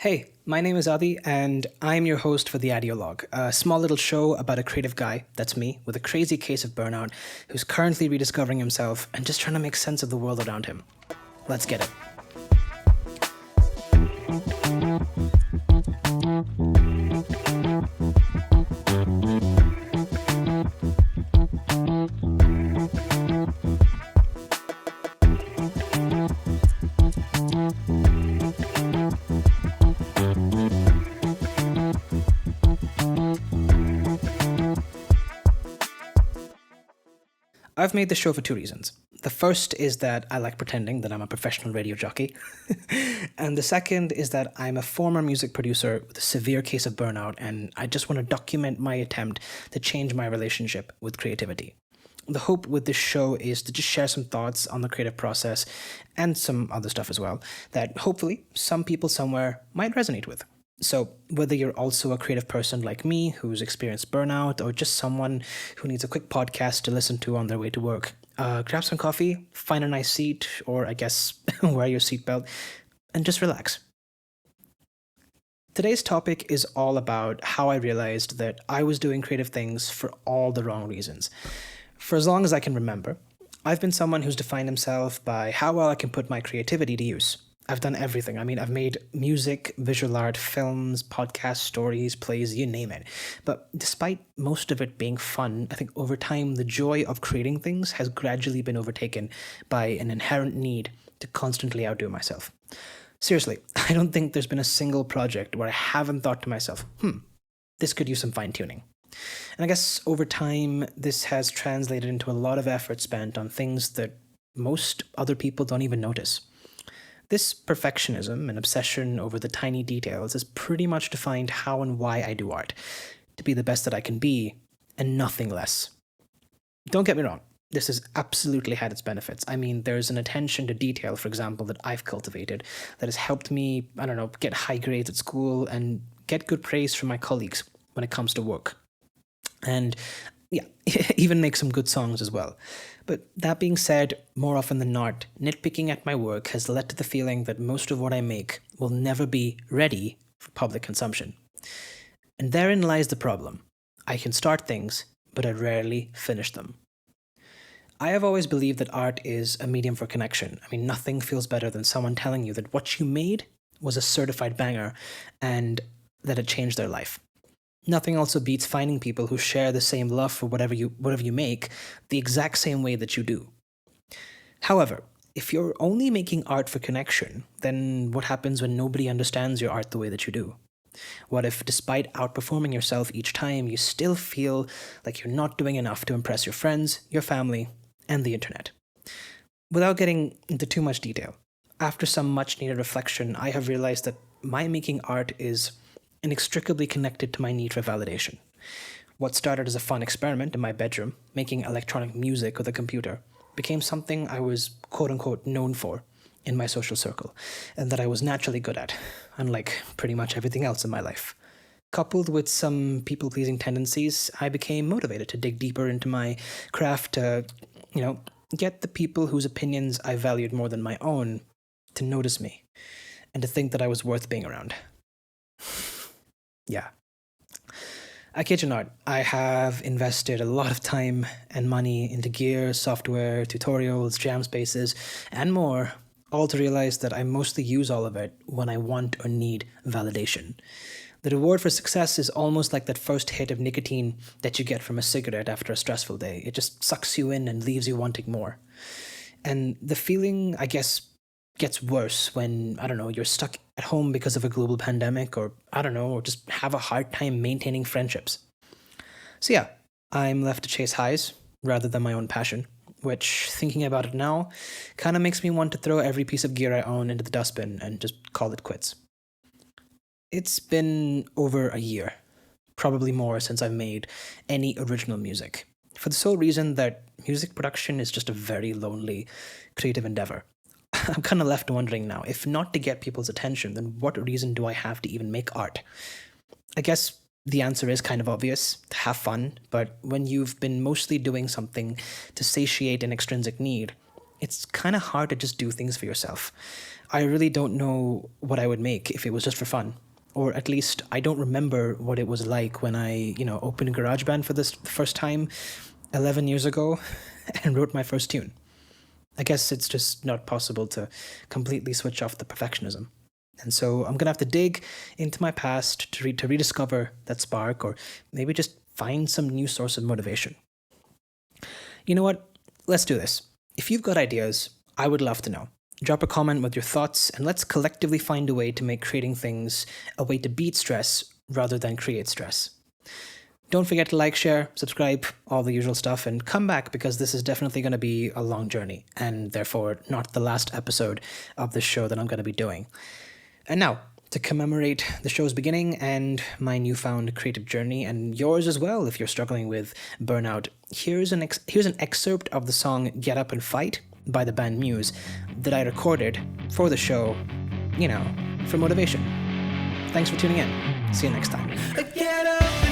Hey, my name is Adi, and I'm your host for the Adiologue, a small little show about a creative guy, that's me, with a crazy case of burnout, who's currently rediscovering himself and just trying to make sense of the world around him. Let's get it. I've made this show for two reasons. The first is that I like pretending that I'm a professional radio jockey. And the second is that I'm a former music producer with a severe case of burnout, and I just want to document my attempt to change my relationship with creativity. The hope with this show is to just share some thoughts on the creative process and some other stuff as well that hopefully some people somewhere might resonate with. So, whether you're also a creative person like me who's experienced burnout or just someone who needs a quick podcast to listen to on their way to work, grab some coffee, find a nice seat, or I guess wear your seatbelt, and just relax. Today's topic is all about how I realized that I was doing creative things for all the wrong reasons. For as long as I can remember, I've been someone who's defined himself by how well I can put my creativity to use. I've done everything. I've made music, visual art, films, podcasts, stories, plays, you name it. But despite most of it being fun, I think over time the joy of creating things has gradually been overtaken by an inherent need to constantly outdo myself. Seriously, I don't think there's been a single project where I haven't thought to myself, this could use some fine tuning. And I guess over time, this has translated into a lot of effort spent on things that most other people don't even notice. This perfectionism and obsession over the tiny details has pretty much defined how and why I do art, to be the best that I can be, and nothing less. Don't get me wrong, this has absolutely had its benefits. There's an attention to detail, for example, that I've cultivated that has helped me, get high grades at school and get good praise from my colleagues when it comes to work. And yeah, even make some good songs as well. But that being said, more often than not, nitpicking at my work has led to the feeling that most of what I make will never be ready for public consumption. And therein lies the problem. I can start things, but I rarely finish them. I have always believed that art is a medium for connection. Nothing feels better than someone telling you that what you made was a certified banger and that it changed their life. Nothing also beats finding people who share the same love for whatever you make the exact same way that you do. However, if you're only making art for connection, then what happens when nobody understands your art the way that you do? What if, despite outperforming yourself each time, you still feel like you're not doing enough to impress your friends, your family, and the internet? Without getting into too much detail, after some much-needed reflection, I have realized that my making art is inextricably connected to my need for validation. What started as a fun experiment in my bedroom, making electronic music with a computer, became something I was quote-unquote known for in my social circle, and that I was naturally good at, unlike pretty much everything else in my life. Coupled with some people-pleasing tendencies, I became motivated to dig deeper into my craft to, get the people whose opinions I valued more than my own to notice me, and to think that I was worth being around. Yeah. I kid you not, I have invested a lot of time and money into gear, software, tutorials, jam spaces, and more, all to realize that I mostly use all of it when I want or need validation. The reward for success is almost like that first hit of nicotine that you get from a cigarette after a stressful day. It just sucks you in and leaves you wanting more. And the feeling, I guess, gets worse when, you're stuck at home because of a global pandemic or just have a hard time maintaining friendships. So yeah, I'm left to chase highs rather than my own passion, which, thinking about it now, kind of makes me want to throw every piece of gear I own into the dustbin and just call it quits. It's been over a year, probably more, since I've made any original music, for the sole reason that music production is just a very lonely, creative endeavor. I'm kind of left wondering now, if not to get people's attention, then what reason do I have to even make art? I guess the answer is kind of obvious, to have fun, but when you've been mostly doing something to satiate an extrinsic need, it's kind of hard to just do things for yourself. I really don't know what I would make if it was just for fun. Or at least I don't remember what it was like when I, opened GarageBand for this first time 11 years ago and wrote my first tune. I guess it's just not possible to completely switch off the perfectionism. And so I'm going to have to dig into my past to rediscover that spark, or maybe just find some new source of motivation. You know what? Let's do this. If you've got ideas, I would love to know. Drop a comment with your thoughts, and let's collectively find a way to make creating things a way to beat stress rather than create stress. Don't forget to like, share, subscribe, all the usual stuff, and come back, because this is definitely going to be a long journey, and therefore not the last episode of this show that I'm going to be doing. And now, to commemorate the show's beginning and my newfound creative journey, and yours as well if you're struggling with burnout, here's an excerpt of the song Get Up and Fight by the band Muse that I recorded for the show, for motivation. Thanks for tuning in. See you next time. Get up!